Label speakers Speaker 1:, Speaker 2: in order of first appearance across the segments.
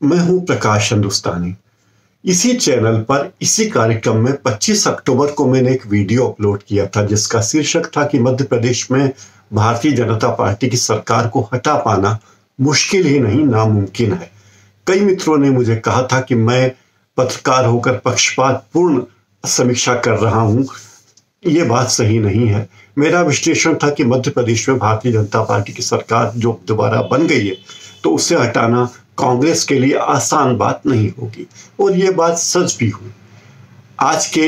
Speaker 1: मैं हूं प्रकाश हिंदुस्तानी। इसी चैनल पर इसी कार्यक्रम में 25 अक्टूबर को मैंने एक वीडियो अपलोड किया था जिसका शीर्षक था कि मध्य प्रदेश में भारतीय जनता पार्टी की सरकार को हटा पाना मुश्किल ही नहीं नामुमकिन है। कई मित्रों ने मुझे कहा था कि मैं पत्रकार होकर पक्षपातपूर्ण समीक्षा कर रहा हूं। ये बात सही नहीं है। मेरा विश्लेषण था कि मध्य प्रदेश में भारतीय जनता पार्टी की सरकार जो दोबारा बन गई है तो उसे हटाना कांग्रेस के लिए आसान बात नहीं होगी, और ये बात सच भी हुई। आज के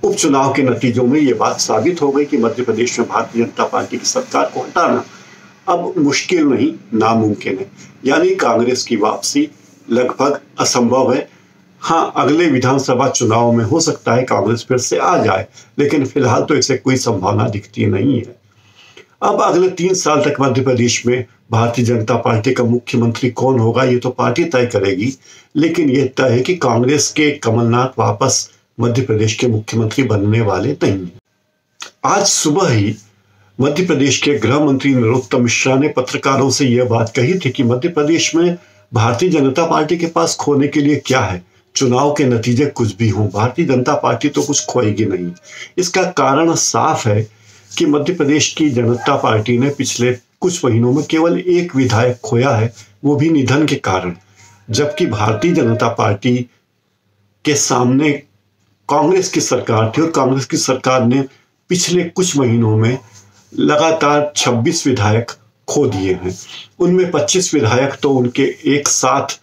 Speaker 1: उपचुनाव के नतीजों में ये बात साबित हो गई कि मध्य प्रदेश में भारतीय जनता पार्टी की सरकार को हटाना अब मुश्किल नहीं नामुमकिन है, यानी कांग्रेस की वापसी लगभग असंभव है। हाँ, अगले विधानसभा चुनाव में हो सकता है कांग्रेस फिर से आ जाए, लेकिन फिलहाल तो इसे कोई संभावना दिखती नहीं है। अब अगले 3 साल तक मध्य प्रदेश में भारतीय जनता पार्टी का मुख्यमंत्री कौन होगा ये तो पार्टी तय करेगी, लेकिन यह तय है कि कांग्रेस के कमलनाथ वापस मध्य प्रदेश के मुख्यमंत्री बनने वाले नहीं। आज सुबह ही मध्य प्रदेश के गृह मंत्री नरोत्तम मिश्रा ने पत्रकारों से यह बात कही थी कि मध्य प्रदेश में भारतीय जनता पार्टी के पास खोने के लिए क्या है, चुनाव के नतीजे कुछ भी हों, भारतीय जनता पार्टी तो कुछ खोएगी नहीं। इसका कारण साफ है कि मध्य प्रदेश की जनता पार्टी ने पिछले कुछ महीनों में केवल एक विधायक खोया है, वो भी निधन के कारण। जबकि भारतीय जनता पार्टी के सामने कांग्रेस की सरकार थी और कांग्रेस की सरकार ने पिछले कुछ महीनों में लगातार 26 विधायक खो दिए हैं। उनमें 25 विधायक तो उनके एक साथ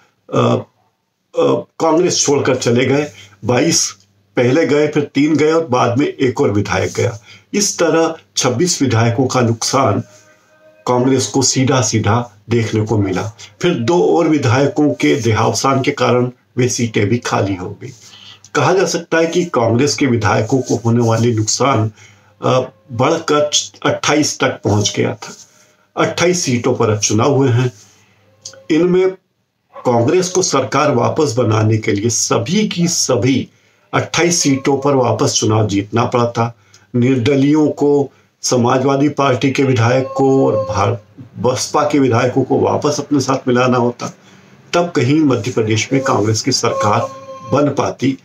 Speaker 1: कांग्रेस छोड़कर चले गए, 22 पहले गए, फिर 3 गए और बाद में एक और विधायक गया। इस तरह 26 विधायकों का नुकसान कांग्रेस को सीधा सीधा देखने को मिला। फिर 2 और विधायकों के देहावसान के कारण वे सीटें भी खाली हो गई। कहा जा सकता है कि कांग्रेस के विधायकों को होने वाले नुकसान बढ़कर 28 तक पहुंच गया था। 28 सीटों पर अब चुनाव हुए हैं। इनमें कांग्रेस को सरकार वापस बनाने के लिए सभी की सभी 28 सीटों पर वापस चुनाव जीतना पड़ा था। निर्दलीयों को, समाजवादी पार्टी के विधायक को और बसपा के विधायकों को वापस अपने साथ मिलाना होता, तब कहीं मध्य प्रदेश में कांग्रेस की सरकार बन पाती।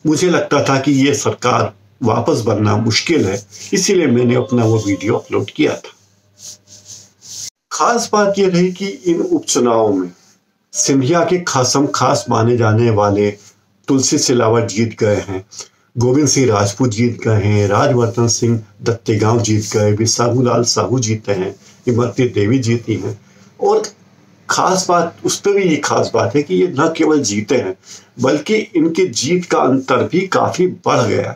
Speaker 1: मुझे लगता था कि ये सरकार वापस बनना मुश्किल है, इसीलिए मैंने अपना वो वीडियो अपलोड किया था। खास बात यह रही कि इन उपचुनावों में सिंधिया के खास माने जाने वाले तुलसी सिलावट जीत गए हैं, गोविंद सिंह राजपूत जीत गए हैं, राजवर्धन सिंह दत्तेगांव जीत गए, बिसाहूलाल साहू जीते हैं, इमरती देवी जीती हैं। और खास बात, उस पर भी ये खास बात है कि ये न केवल जीते हैं बल्कि इनकी जीत का अंतर भी काफी बढ़ गया।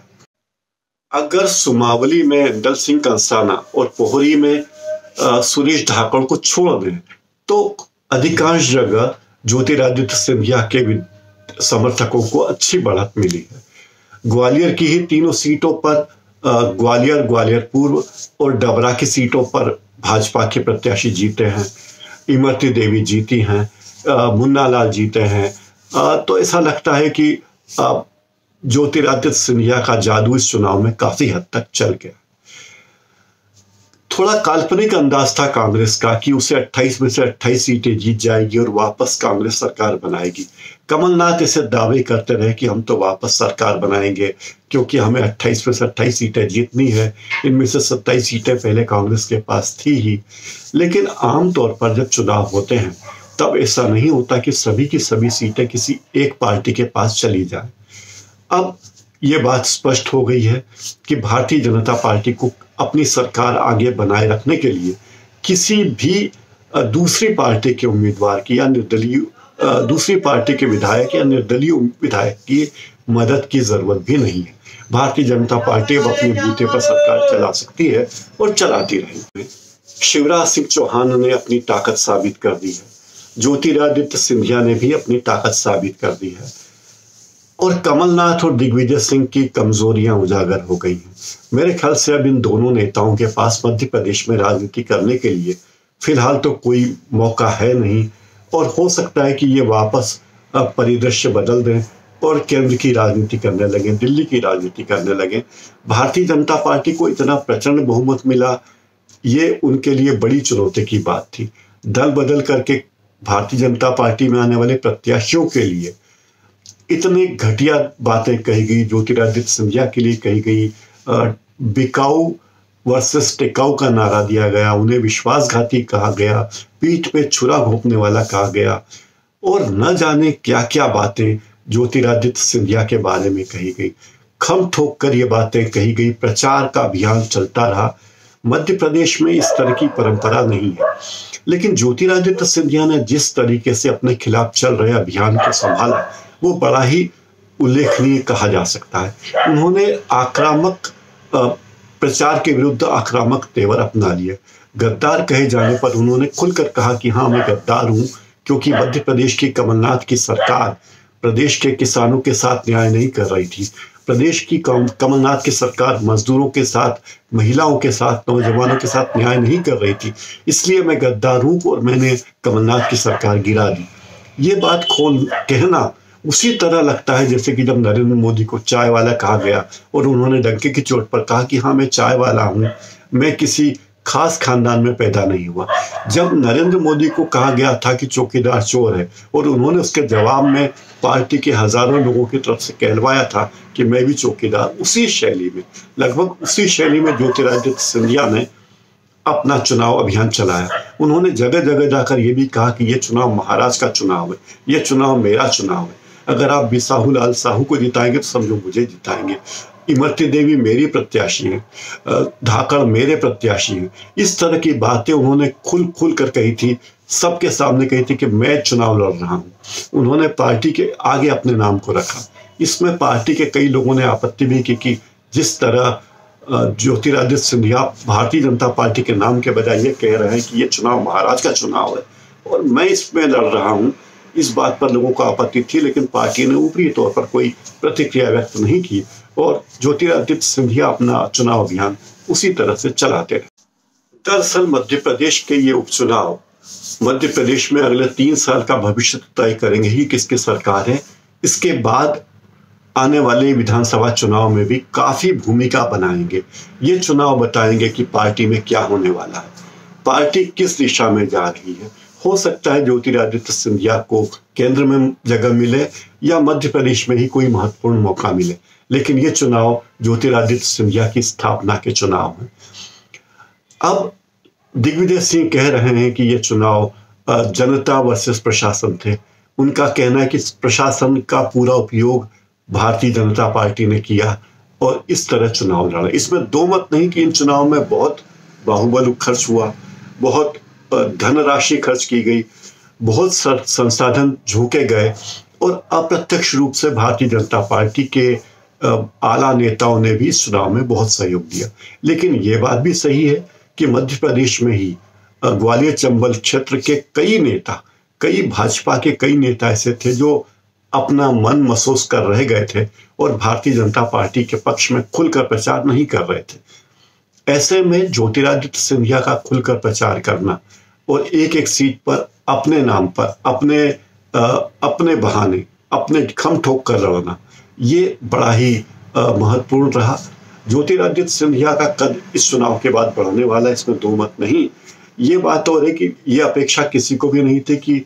Speaker 1: अगर सुमावली में दल सिंह कंसाना और पोहरी में सुरेश धाकड़ को छोड़ दें तो अधिकांश जगह ज्योतिरादित्य सिंधिया के समर्थकों को अच्छी बढ़त मिली है। ग्वालियर की ही तीनों सीटों पर ग्वालियर, ग्वालियर पूर्व और डबरा की सीटों पर भाजपा के प्रत्याशी जीते हैं। इमरती देवी जीती हैं, मुन्ना लाल जीते हैं। तो ऐसा लगता है कि ज्योतिरादित्य सिंधिया का जादू इस चुनाव में काफी हद तक चल गया। थोड़ा काल्पनिक अंदाज था कांग्रेस का कि उसे 28 में से 28 सीटें जीत जाएगी और वापस कांग्रेस सरकार बनाएगी। कमलनाथ ऐसे दावे करते रहे कि हम तो वापस सरकार बनाएंगे क्योंकि हमें 28 में से 28 सीटें जीतनी है। इनमें से 27 सीटें पहले कांग्रेस के पास थी ही। लेकिन आमतौर पर जब चुनाव होते हैं तब ऐसा नहीं होता कि सभी की सभी सीटें किसी एक पार्टी के पास चली जाए। अब ये बात स्पष्ट हो गई है कि भारतीय जनता पार्टी को अपनी सरकार आगे बनाए रखने के लिए किसी भी दूसरी पार्टी के उम्मीदवार की या निर्दलीय दूसरी पार्टी के विधायक या निर्दलीय विधायक की मदद की जरूरत भी नहीं है। भारतीय जनता पार्टी अब अपने बूते पर सरकार चला सकती है और चलाती रहेगी। शिवराज सिंह चौहान ने अपनी ताकत साबित कर दी है, ज्योतिरादित्य सिंधिया ने भी अपनी ताकत साबित कर दी है और कमलनाथ और दिग्विजय सिंह की कमजोरियां उजागर हो गई हैं। मेरे ख्याल से अब इन दोनों नेताओं के पास मध्य प्रदेश में राजनीति करने के लिए फिलहाल तो कोई मौका है नहीं, और हो सकता है कि ये वापस अब परिदृश्य बदल दें और केंद्र की राजनीति करने लगे, दिल्ली की राजनीति करने लगे। भारतीय जनता पार्टी को इतना प्रचंड बहुमत मिला, ये उनके लिए बड़ी चुनौती की बात थी। दल बदल करके भारतीय जनता पार्टी में आने वाले प्रत्याशियों के लिए इतनी घटिया बातें कही गई, ज्योतिरादित्य सिंधिया के लिए कही गई, बिकाऊ वर्सेस टिकाऊ का नारा दिया गया, उन्हें विश्वासघाती कहा गया, पीठ पे छुरा घोंपने वाला कहा गया, और न जाने क्या क्या बातें ज्योतिरादित्य सिंधिया के बारे में कही गई। खम ठोक कर ये बातें कही गई, प्रचार का अभियान चलता रहा। मध्य प्रदेश में इस तरह की परंपरा नहीं है, लेकिन ज्योतिरादित्य सिंधिया ने जिस तरीके से अपने खिलाफ चल रहे अभियान को संभाला वो बड़ा ही उल्लेखनीय कहा जा सकता है। उन्होंने आक्रामक प्रचार के विरुद्ध आक्रामक तेवर अपना लिए। गद्दार कहे जाने पर उन्होंने खुलकर कहा कि हाँ, मैं गद्दार हूं, क्योंकि मध्य प्रदेश की कमलनाथ की सरकार प्रदेश के किसानों के साथ न्याय नहीं कर रही थी। प्रदेश की कमलनाथ की सरकार मजदूरों के साथ, महिलाओं के साथ, नौजवानों के साथ न्याय नहीं कर रही थी, इसलिए मैं गद्दार हूं और मैंने कमलनाथ की सरकार गिरा दी। ये बात खोल कहना उसी तरह लगता है जैसे कि जब नरेंद्र मोदी को चाय वाला कहा गया और उन्होंने डंके की चोट पर कहा कि हाँ, मैं चाय वाला हूं, मैं किसी खास खानदान में पैदा नहीं हुआ। जब नरेंद्र मोदी को कहा गया था कि चौकीदार चोर है और उन्होंने उसके जवाब में पार्टी के हजारों लोगों की तरफ से कहलवाया था कि मैं भी चौकीदार, उसी शैली में, लगभग उसी शैली में ज्योतिरादित्य सिंधिया ने अपना चुनाव अभियान चलाया। उन्होंने जगह जगह जाकर यह भी कहा कि यह चुनाव महाराज का चुनाव है, यह चुनाव मेरा चुनाव है, अगर आप बिसाहू लाल साहू को जिताएंगे तो समझो मुझे जिताएंगे, इमरती देवी मेरी प्रत्याशी है, धाकड़ मेरे प्रत्याशी है। इस तरह की बातें उन्होंने खुल कर कही थी, सबके सामने कही थी कि मैं चुनाव लड़ रहा हूं। उन्होंने पार्टी के आगे अपने नाम को रखा। इसमें पार्टी के कई लोगों ने आपत्ति भी की कि जिस तरह ज्योतिरादित्य सिंधिया भारतीय जनता पार्टी के नाम के बजाय ये कह रहे हैं कि ये चुनाव महाराज का चुनाव है और मैं इसमें लड़ रहा हूं, इस बात पर लोगों को आपत्ति थी, लेकिन पार्टी ने ऊपरी तौर पर कोई प्रतिक्रिया व्यक्त नहीं की और ज्योतिरादित्य सिंधिया अपना चुनाव अभियान उसी तरह से चलाते रहे। दरअसल मध्य प्रदेश के ये उपचुनाव मध्य प्रदेश में अगले 3 साल का भविष्य तय करेंगे ही किसकी सरकार है। इसके बाद आने वाले विधानसभा चुनाव में भी काफी भूमिका बनाएंगे। ये चुनाव बताएंगे कि पार्टी में क्या होने वाला है, पार्टी किस दिशा में जा रही है। हो सकता है ज्योतिरादित्य सिंधिया को केंद्र में जगह मिले या मध्य प्रदेश में ही कोई महत्वपूर्ण मौका मिले, लेकिन ये चुनाव ज्योतिरादित्य सिंधिया की स्थापना के चुनाव हैं। अब दिग्विजय सिंह कह रहे हैं कि ये चुनाव जनता वर्सेस प्रशासन थे। उनका कहना है कि प्रशासन का पूरा उपयोग भारतीय जनता पार्टी ने किया और इस तरह चुनाव लड़ा। इसमें दो मत नहीं कि इन चुनाव में बहुत बाहुबल खर्च हुआ, बहुत धनराशि खर्च की गई, बहुत संसाधन झोंके गए और अप्रत्यक्ष रूप से भारतीय जनता पार्टी के आला नेताओं ने भी इस चुनाव में बहुत सहयोग दिया। लेकिन ये बात भी सही है कि मध्य प्रदेश में ही ग्वालियर चंबल क्षेत्र के कई भाजपा के कई नेता ऐसे थे जो अपना मन महसूस कर रह गए थे और भारतीय जनता पार्टी के पक्ष में खुलकर प्रचार नहीं कर रहे थे। ऐसे में ज्योतिरादित्य सिंधिया का खुलकर प्रचार करना और एक एक सीट पर अपने नाम पर अपने बहाने अपने खम ठोक कर लड़ना, ये बड़ा ही महत्वपूर्ण रहा। ज्योतिरादित्य सिंधिया का कद इस चुनाव के बाद बढ़ने वाला, इसमें दो मत नहीं। ये बात और है कि ये अपेक्षा किसी को भी नहीं थी कि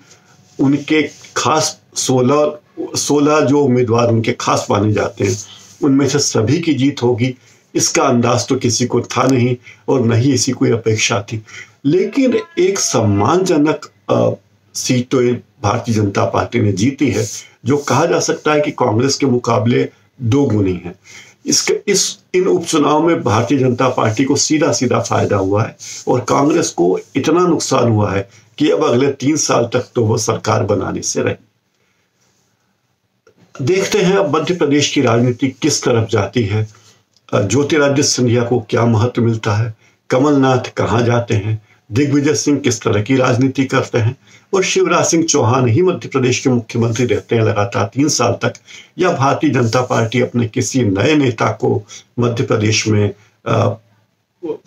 Speaker 1: उनके खास 16 जो उम्मीदवार उनके खास माने जाते हैं उनमें से सभी की जीत होगी, इसका अंदाज तो किसी को था नहीं और न ही इसी कोई अपेक्षा थी। लेकिन एक सम्मानजनक सीट तो भारतीय जनता पार्टी ने जीती है, जो कहा जा सकता है कि कांग्रेस के मुकाबले 2 गुनी है। इन उपचुनाव में भारतीय जनता पार्टी को सीधा सीधा फायदा हुआ है और कांग्रेस को इतना नुकसान हुआ है कि अब अगले 3 साल तक तो वो सरकार बनाने से रही। देखते हैं अब मध्य प्रदेश की राजनीति किस तरफ जाती है, ज्योतिरादित्य सिंधिया को क्या महत्व मिलता है, कमलनाथ कहाँ जाते हैं, दिग्विजय सिंह किस तरह की राजनीति करते हैं और शिवराज सिंह चौहान ही मध्य प्रदेश के मुख्यमंत्री रहते हैं लगातार 3 साल तक, या भारतीय जनता पार्टी अपने किसी नए नेता को मध्य प्रदेश में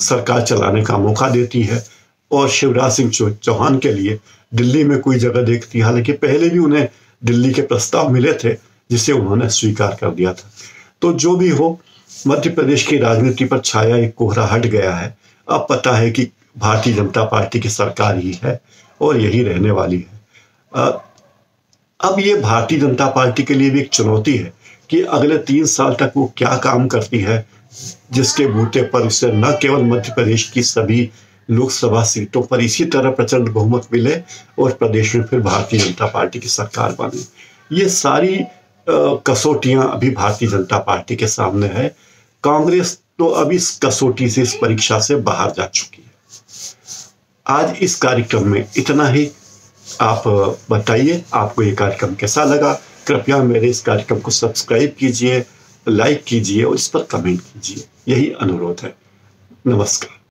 Speaker 1: सरकार चलाने का मौका देती है और शिवराज सिंह चौहान के लिए दिल्ली में कोई जगह देखती है। हालांकि पहले भी उन्हें दिल्ली के प्रस्ताव मिले थे जिसे उन्होंने स्वीकार कर दिया था। तो जो भी हो, मध्य प्रदेश की राजनीति पर छाया एक कोहरा हट गया है। अब पता है कि भारतीय जनता पार्टी की सरकार ही है और यही रहने वाली है। अब ये भारतीय जनता पार्टी के लिए भी एक चुनौती है कि अगले 3 साल तक वो क्या काम करती है, जिसके बूते पर उसे न केवल मध्य प्रदेश की सभी लोकसभा सीटों पर इसी तरह प्रचंड बहुमत मिले और प्रदेश में फिर भारतीय जनता पार्टी की सरकार बने। ये सारी कसौटियां अभी भारतीय जनता पार्टी के सामने है। कांग्रेस तो अब इस कसौटी से, इस परीक्षा से बाहर जा चुकी है। आज इस कार्यक्रम में इतना ही। आप बताइए आपको ये कार्यक्रम कैसा लगा। कृपया मेरे इस कार्यक्रम को सब्सक्राइब कीजिए, लाइक कीजिए और इस पर कमेंट कीजिए। यही अनुरोध है। नमस्कार।